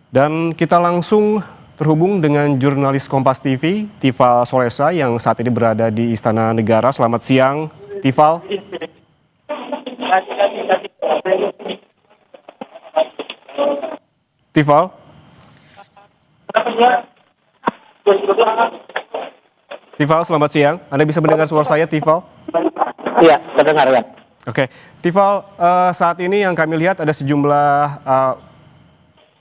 Dan kita langsung terhubung dengan jurnalis Kompas TV, Tifal Solesa yang saat ini berada di Istana Negara. Selamat siang, Tifal. Tifal. Tifal, selamat siang. Anda bisa mendengar suara saya, Tifal? Iya, terdengar ya. Oke, Tifal, saat ini yang kami lihat ada sejumlah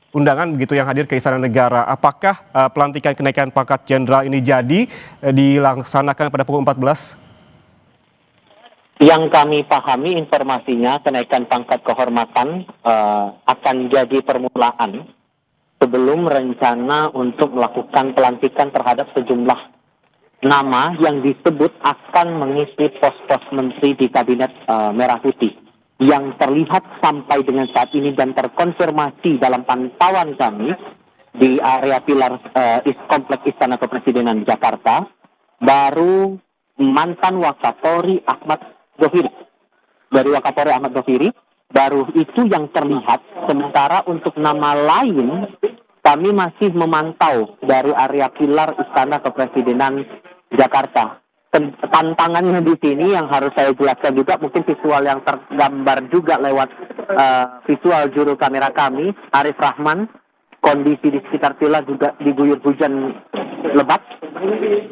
undangan begitu yang hadir ke Istana Negara. Apakah pelantikan kenaikan pangkat jenderal ini jadi dilaksanakan pada pukul 14? Yang kami pahami informasinya kenaikan pangkat kehormatan akan jadi permulaan sebelum rencana untuk melakukan pelantikan terhadap sejumlah nama yang disebut akan mengisi pos-pos menteri di kabinet Merah Putih. Yang terlihat sampai dengan saat ini dan terkonfirmasi dalam pantauan kami di area pilar Kompleks Istana Kepresidenan Jakarta, baru mantan Wakapolri Ahmad Doviri. Dari Wakapolri Ahmad Doviri, baru itu yang terlihat. Sementara untuk nama lain, kami masih memantau dari area pilar Istana Kepresidenan Jakarta. Tantangannya di sini yang harus saya jelaskan juga, mungkin visual yang tergambar juga lewat visual juru kamera kami, Arif Rahman. Kondisi di sekitar pilar juga diguyur hujan lebat,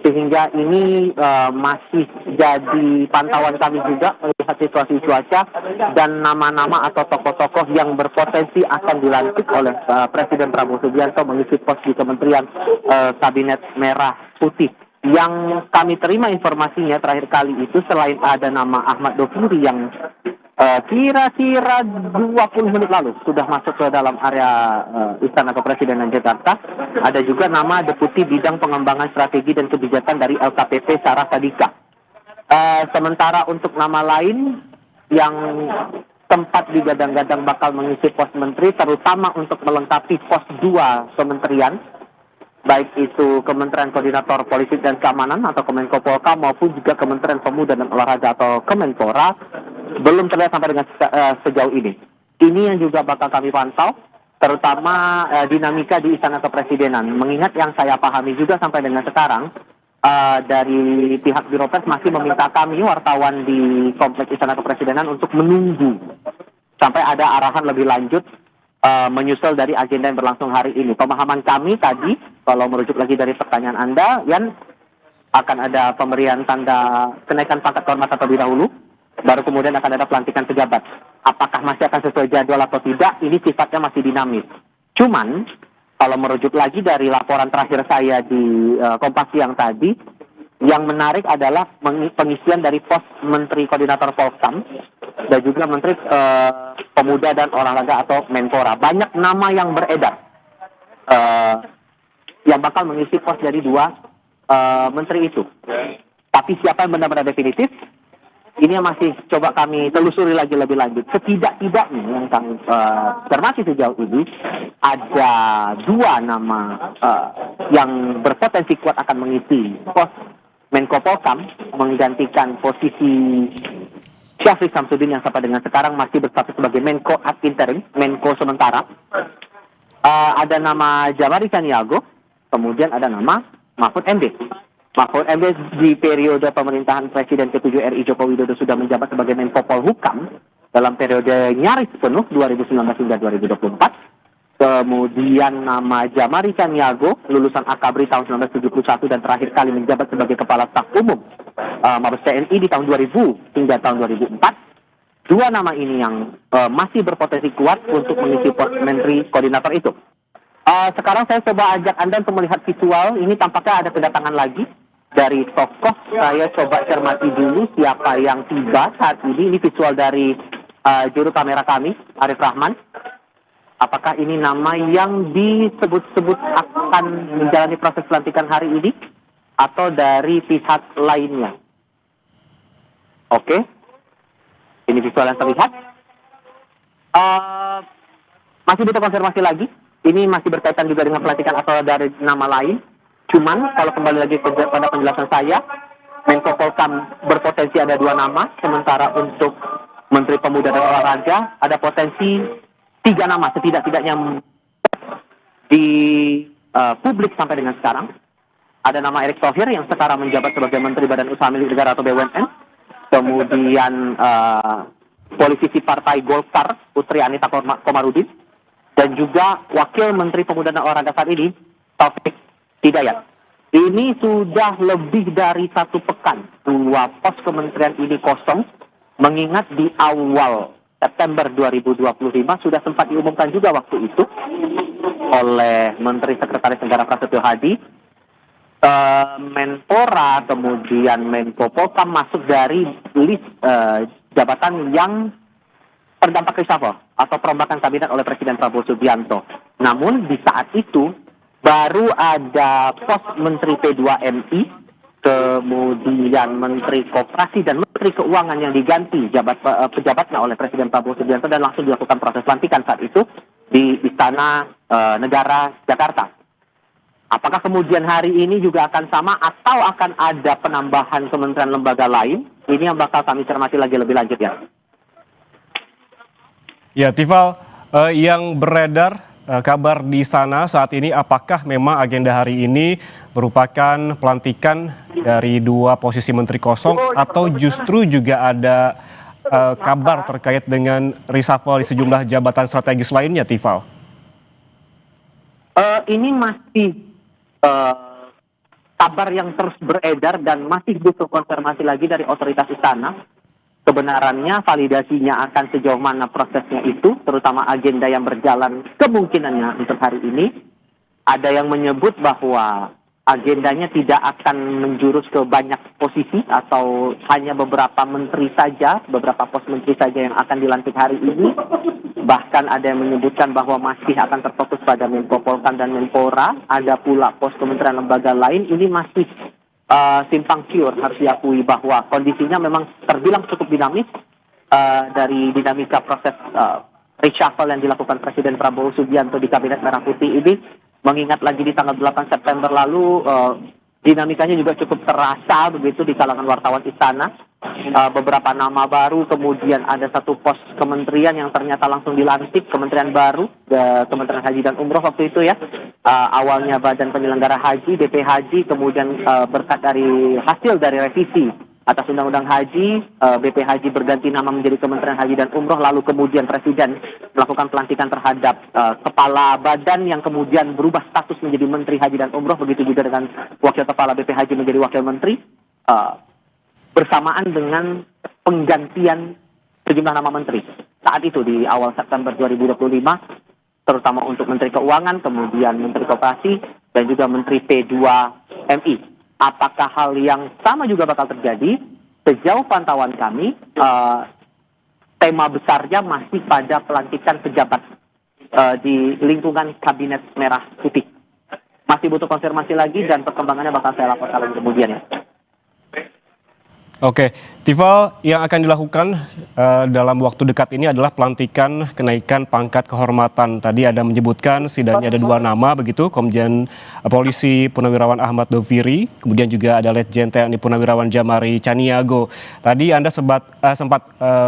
sehingga ini masih jadi pantauan kami juga melihat situasi cuaca dan nama-nama atau tokoh-tokoh yang berpotensi akan dilantik oleh Presiden Prabowo Subianto mengisi pos di Kementerian Kabinet Merah Putih. Yang kami terima informasinya terakhir kali itu, selain ada nama Ahmad Doviri yang kira-kira 20 menit lalu sudah masuk ke dalam area Istana Kepresidenan Jakarta, ada juga nama Deputi Bidang Pengembangan Strategi dan Kebijakan dari LKPP Sarah Sadika. Sementara untuk nama lain yang tempat digadang-gadang bakal mengisi pos menteri, terutama untuk melengkapi pos 2 kementerian, baik itu Kementerian Koordinator Politik dan Keamanan atau Kemenko Polhukam maupun juga Kementerian Pemuda dan Olahraga atau Kemenpora, belum terlihat sampai dengan sejauh ini. Ini yang juga bakal kami pantau, terutama dinamika di Istana Kepresidenan. Mengingat yang saya pahami juga sampai dengan sekarang, dari pihak Biro Pers masih meminta kami wartawan di Kompleks Istana Kepresidenan untuk menunggu sampai ada arahan lebih lanjut menyusul dari agenda yang berlangsung hari ini. Pemahaman kami tadi, kalau merujuk lagi dari pertanyaan Anda, Yan, akan ada pemberian tanda kenaikan pangkat kehormatan terlebih dahulu, baru kemudian akan ada pelantikan pejabat. Apakah masih akan sesuai jadwal atau tidak, ini sifatnya masih dinamis. Cuman, kalau merujuk lagi dari laporan terakhir saya di Kompas Siang tadi, yang menarik adalah pengisian dari pos Menteri Koordinator Polhukam dan juga Menteri Pemuda dan Olahraga atau Menpora. Banyak nama yang beredar yang bakal mengisi pos dari 2 menteri itu. Tapi siapa yang benar-benar definitif, ini yang masih coba kami telusuri lagi lebih lanjut. Setidak-tidaknya yang kami cermati sejauh ini, ada 2 nama yang berpotensi kuat akan mengisi pos Menko Polhukam, menggantikan posisi Syafri Samsudin yang sampai dengan sekarang masih berstatus sebagai Menko ad interim, Menko sementara. Ada nama Jamari Caniago, kemudian ada nama Mahfud MD. Mahfud MD di periode pemerintahan Presiden ke-7 RI Joko Widodo sudah menjabat sebagai Menko Polhukam dalam periode nyaris penuh 2019 hingga 2024. Kemudian nama Jamari Caniago, lulusan Akabri tahun 1971 dan terakhir kali menjabat sebagai Kepala Staf Umum Mabes TNI di tahun 2000 hingga tahun 2004. 2 nama ini yang masih berpotensi kuat untuk mengisi pos Menteri Koordinator itu. Sekarang saya coba ajak Anda untuk melihat visual. Ini tampaknya ada kedatangan lagi dari tokoh. Saya coba cermati dulu siapa yang tiba saat ini. Ini visual dari juru kamera kami, Arif Rahman. Apakah ini nama yang disebut-sebut akan menjalani proses pelantikan hari ini atau dari pihak lainnya? Oke, ini visual yang terlihat. Masih butuh konfirmasi lagi. Ini masih berkaitan juga dengan pelantikan atau dari nama lain. Cuman kalau kembali lagi pada penjelasan saya, Menko Polhukam berpotensi ada 2 nama, sementara untuk Menteri Pemuda dan Olahraga ada potensi 3 nama setidak-tidaknya di publik sampai dengan sekarang. Ada nama Erick Thohir yang sekarang menjabat sebagai Menteri Badan Usaha Milik Negara atau BUMN. Kemudian politisi Partai Golkar Putri Anita Komarudin, dan juga Wakil Menteri Pemuda dan Olahraga saat ini Taufik Hidayat. Ini sudah lebih dari 1 pekan 2 pos kementerian ini kosong, mengingat di awal September 2025 sudah sempat diumumkan juga waktu itu oleh Menteri Sekretaris Negara Prasetyo Hadi, Menpora, kemudian Menko Polhukam masuk dari list jabatan yang terdampak reshuffle atau perombakan kabinet oleh Presiden Prabowo Subianto. Namun di saat itu baru ada pos Menteri P2MI, kemudian Menteri Koperasi dan Menteri Keuangan yang diganti pejabatnya oleh Presiden Prabowo Subianto, dan langsung dilakukan proses pelantikan saat itu di Istana Negara Jakarta. Apakah kemudian hari ini juga akan sama atau akan ada penambahan kementerian lembaga lain? Ini yang bakal kami cermati lagi lebih lanjut ya. Ya, Tifal, yang beredar kabar di istana saat ini, apakah memang agenda hari ini merupakan pelantikan dari 2 posisi menteri kosong atau justru juga ada kabar terkait dengan reshuffle di sejumlah jabatan strategis lainnya, Tifal? Ini masih kabar yang terus beredar dan masih butuh konfirmasi lagi dari otoritas istana. Kebenarannya, validasinya akan sejauh mana prosesnya itu, terutama agenda yang berjalan kemungkinannya untuk hari ini. Ada yang menyebut bahwa agendanya tidak akan menjurus ke banyak posisi atau hanya beberapa menteri saja, beberapa pos menteri saja yang akan dilantik hari ini. Bahkan ada yang menyebutkan bahwa masih akan terfokus pada Menko Polhukam dan Menpora. Ada pula pos kementerian lembaga lain. Ini masih simpang siur, harus diakui bahwa kondisinya memang terbilang cukup dinamis dari dinamika proses reshuffle yang dilakukan Presiden Prabowo Subianto di Kabinet Merah Putih ini. Mengingat lagi di tanggal 8 September lalu, dinamikanya juga cukup terasa begitu di kalangan wartawan istana. Beberapa nama baru, kemudian ada 1 pos kementerian yang ternyata langsung dilantik, kementerian baru, Kementerian Haji dan Umroh waktu itu ya. Awalnya Badan Penyelenggara Haji, BP Haji, kemudian berkat dari hasil dari revisi atas Undang-Undang Haji, BP Haji berganti nama menjadi Kementerian Haji dan Umroh, lalu kemudian Presiden melakukan pelantikan terhadap kepala badan yang kemudian berubah status menjadi Menteri Haji dan Umroh, begitu juga dengan Wakil Kepala BP Haji menjadi Wakil Menteri, bersamaan dengan penggantian sejumlah nama menteri. Saat itu di awal September 2025, terutama untuk Menteri Keuangan, kemudian Menteri Koperasi, dan juga Menteri P2MI. Apakah hal yang sama juga bakal terjadi? Sejauh pantauan kami, tema besarnya masih pada pelantikan pejabat di lingkungan Kabinet Merah Putih. Masih butuh konfirmasi lagi dan perkembangannya bakal saya laporkan lagi kemudian ya. Oke, Tifal, yang akan dilakukan dalam waktu dekat ini adalah pelantikan kenaikan pangkat kehormatan. Tadi ada menyebutkan setidaknya ada 2 nama begitu, Komjen Polisi Purnawirawan Ahmad Doviri, kemudian juga ada Letjen TNI Purnawirawan Jamari Caniago. Tadi Anda sempat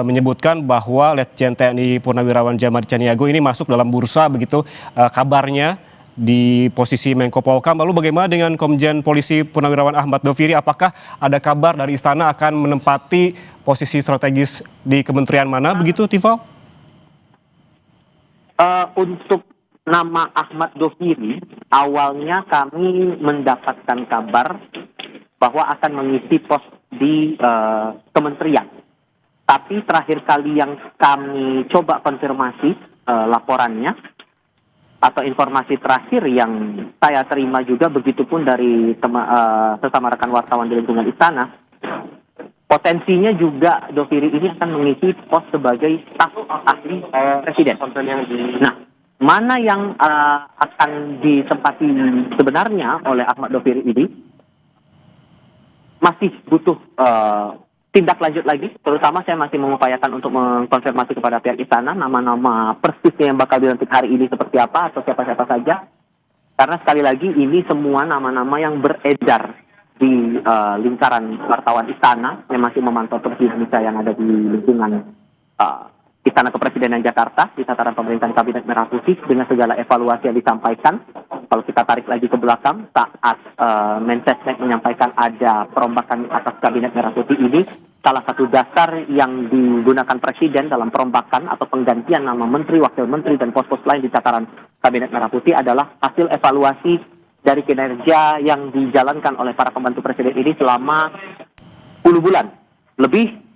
menyebutkan bahwa Letjen TNI Purnawirawan Jamari Caniago ini masuk dalam bursa begitu kabarnya di posisi Menko Polhukam. Lalu bagaimana dengan Komjen Polisi Purnawirawan Ahmad Doviri? Apakah ada kabar dari istana akan menempati posisi strategis di kementerian mana begitu, Tifal? Untuk nama Ahmad Doviri, awalnya kami mendapatkan kabar bahwa akan mengisi pos di kementerian. Tapi terakhir kali yang kami coba konfirmasi laporannya, atau informasi terakhir yang saya terima juga, begitupun dari sesama rekan wartawan di lingkungan istana, potensinya juga Doviri ini akan mengisi pos sebagai staf ahli presiden. Nah, mana yang akan ditempati sebenarnya oleh Ahmad Doviri ini masih butuh tindak lanjut lagi, terutama saya masih mengupayakan untuk mengkonfirmasi kepada pihak istana nama-nama persisnya yang bakal dilantik hari ini seperti apa atau siapa-siapa saja. Karena sekali lagi ini semua nama-nama yang beredar di lingkaran wartawan istana yang masih memantau terus dinamika yang ada di lingkungan Istana Kepresidenan Jakarta di tataran pemerintahan Kabinet Merah Putih dengan segala evaluasi yang disampaikan. Kalau kita tarik lagi ke belakang saat Mensesnek menyampaikan ada perombakan atas Kabinet Merah Putih ini, salah satu dasar yang digunakan Presiden dalam perombakan atau penggantian nama menteri, wakil menteri, dan pos-pos lain di tataran Kabinet Merah Putih adalah hasil evaluasi dari kinerja yang dijalankan oleh para pembantu Presiden ini selama 10 bulan lebih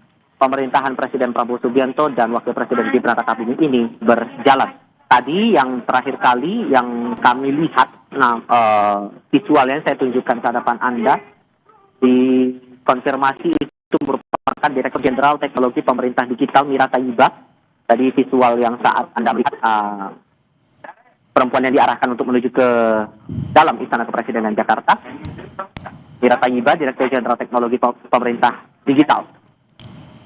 pemerintahan Presiden Prabowo Subianto dan Wakil Presiden Gibran Rakabuming ini berjalan. Tadi yang terakhir kali yang kami lihat, visualnya saya tunjukkan ke hadapan Anda, di konfirmasi itu merupakan Direktur Jenderal Teknologi Pemerintah Digital Mira Tayyiba. Tadi visual yang saat Anda melihat perempuan yang diarahkan untuk menuju ke dalam Istana Kepresidenan Jakarta, Mira Tayyiba, Direktur Jenderal Teknologi Pemerintah Digital.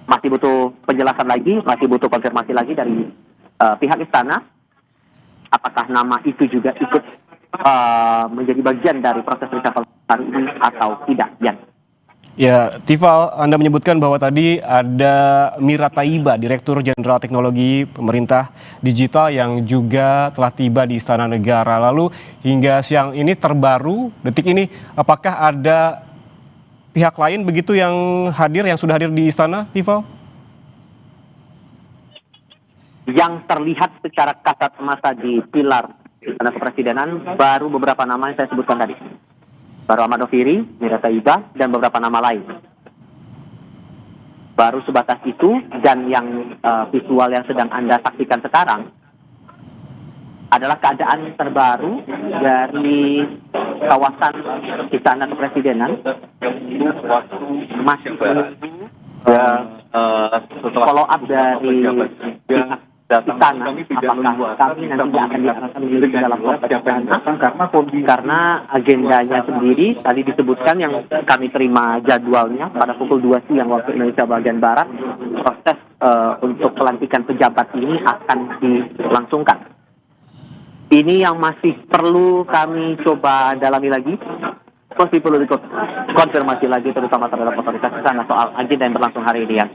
Masih butuh penjelasan lagi, masih butuh konfirmasi lagi dari pihak istana, apakah nama itu juga ikut menjadi bagian dari proses reshuffle hari ini atau tidak, Yan. Ya, Tifal, Anda menyebutkan bahwa tadi ada Mira Tayyiba, Direktur Jenderal Teknologi Pemerintah Digital yang juga telah tiba di Istana Negara. Lalu hingga siang ini terbaru, detik ini, apakah ada pihak lain begitu yang sudah hadir di istana, Tifal? Yang terlihat secara kasat mata di pilar Istana Kepresidenan baru beberapa nama yang saya sebutkan tadi. Baru Ahmad Doviri, Mira Tayyiba, dan beberapa nama lain. Baru sebatas itu, dan yang visual yang sedang Anda saksikan sekarang adalah keadaan terbaru dari kawasan Istana Kepresidenan. Masih follow up dari pihak istana, apakah kami nanti akan diarahkan menuju ke dalam proses karena agendanya sendiri tadi disebutkan yang kami terima jadwalnya pada pukul 2 siang waktu Indonesia bagian Barat, proses untuk pelantikan pejabat ini akan dilangsungkan. Ini yang masih perlu kami coba dalami lagi, masih perlu dikonfirmasi lagi terutama terhadap otoritas istana soal agenda yang berlangsung hari ini, ya.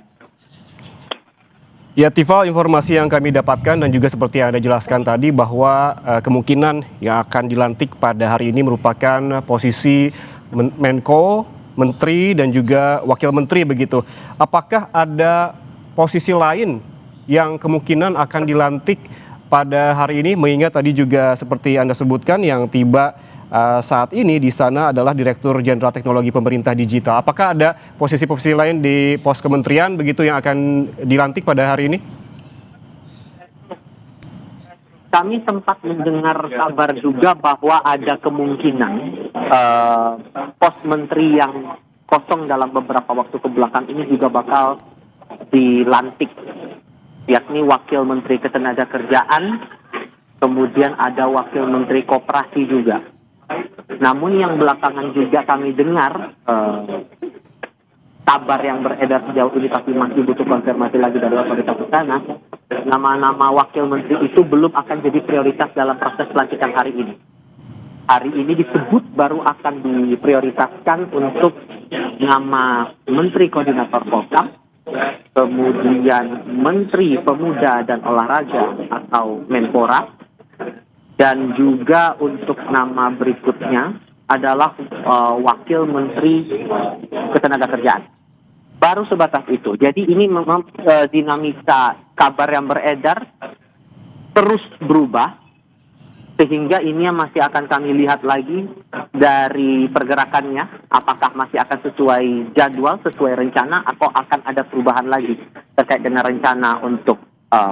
Ya, Tifal, informasi yang kami dapatkan dan juga seperti yang Anda jelaskan tadi bahwa kemungkinan yang akan dilantik pada hari ini merupakan posisi Menko, Menteri, dan juga Wakil Menteri begitu. Apakah ada posisi lain yang kemungkinan akan dilantik pada hari ini, mengingat tadi juga seperti Anda sebutkan yang tiba saat ini di sana adalah Direktur Jenderal Teknologi Pemerintah Digital. Apakah ada posisi-posisi lain di pos kementerian begitu yang akan dilantik pada hari ini? Kami sempat mendengar kabar juga bahwa ada kemungkinan pos menteri yang kosong dalam beberapa waktu kebelakang ini juga bakal dilantik, yakni Wakil Menteri Ketenagakerjaan, kemudian ada Wakil Menteri Koperasi juga. Namun yang belakangan juga kami dengar, kabar yang beredar sejauh ini tapi masih butuh konfirmasi lagi dari otoritas istana, nama-nama Wakil Menteri itu belum akan jadi prioritas dalam proses pelantikan hari ini. Hari ini disebut baru akan diprioritaskan untuk nama Menteri Koordinator Polkam, kemudian Menteri Pemuda dan Olahraga atau Menpora, dan juga untuk nama berikutnya adalah Wakil Menteri Ketenagakerjaan. Baru sebatas itu. Jadi ini memang dinamika kabar yang beredar terus berubah, sehingga ini yang masih akan kami lihat lagi dari pergerakannya, apakah masih akan sesuai jadwal, sesuai rencana, atau akan ada perubahan lagi terkait dengan rencana untuk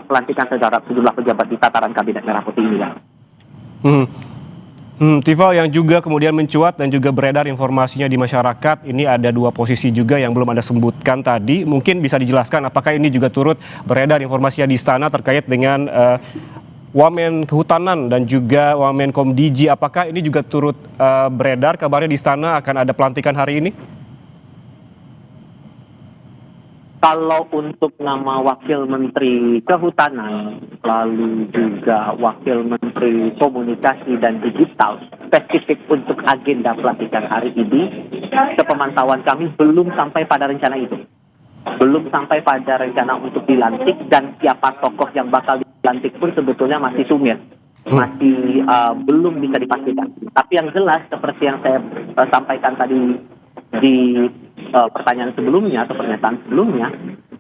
pelantikan terhadap sejumlah pejabat di tataran Kabinet Merah Putih ini, ya. Tifal, yang juga kemudian mencuat dan juga beredar informasinya di masyarakat, ini ada dua posisi juga yang belum Anda sebutkan tadi. Mungkin bisa dijelaskan apakah ini juga turut beredar informasinya di istana terkait dengan Wamen Kehutanan dan juga Wamen Komdiji. Apakah ini juga turut beredar kabarnya di istana akan ada pelantikan hari ini? Kalau untuk nama Wakil Menteri Kehutanan, lalu juga Wakil Menteri Komunikasi dan Digital, spesifik untuk agenda pelantikan hari ini, sepemantauan kami belum sampai pada rencana itu. belum sampai pada rencana untuk dilantik, dan siapa tokoh yang bakal dilantik pun sebetulnya masih sumir, masih belum bisa dipastikan. Tapi yang jelas seperti yang saya sampaikan tadi di pertanyaan sebelumnya atau pernyataan sebelumnya,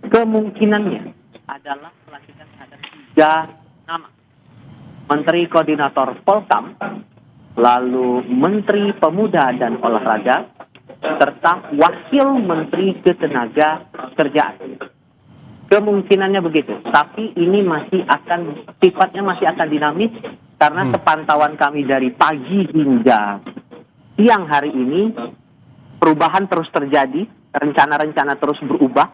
kemungkinannya adalah pelantikan terhadap 3 nama: Menteri Koordinator Polkam, lalu Menteri Pemuda dan Olahraga, serta Wakil Menteri Ketenagakerjaan. Kemungkinannya begitu, tapi ini sifatnya masih akan dinamis, karena sepantauan kami dari pagi hingga siang hari ini, perubahan terus terjadi, rencana-rencana terus berubah.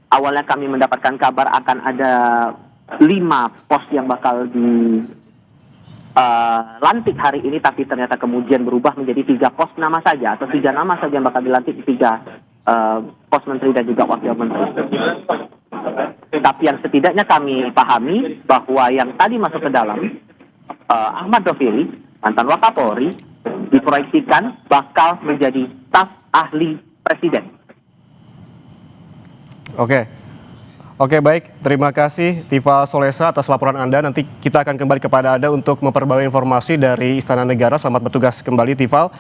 Awalnya kami mendapatkan kabar akan ada 5 pos yang bakal lantik hari ini, tapi ternyata kemudian berubah menjadi 3 pos nama saja, atau 3 nama saja yang bakal dilantik di 3 pos menteri dan juga wakil menteri. Tapi yang setidaknya kami pahami bahwa yang tadi masuk ke dalam, Ahmad Doviri, mantan Wakapolri, diproyeksikan bakal menjadi staf ahli presiden. Oke, baik. Terima kasih Tiva Solesa atas laporan Anda. Nanti kita akan kembali kepada Anda untuk memperbarui informasi dari Istana Negara. Selamat bertugas kembali, Tiva.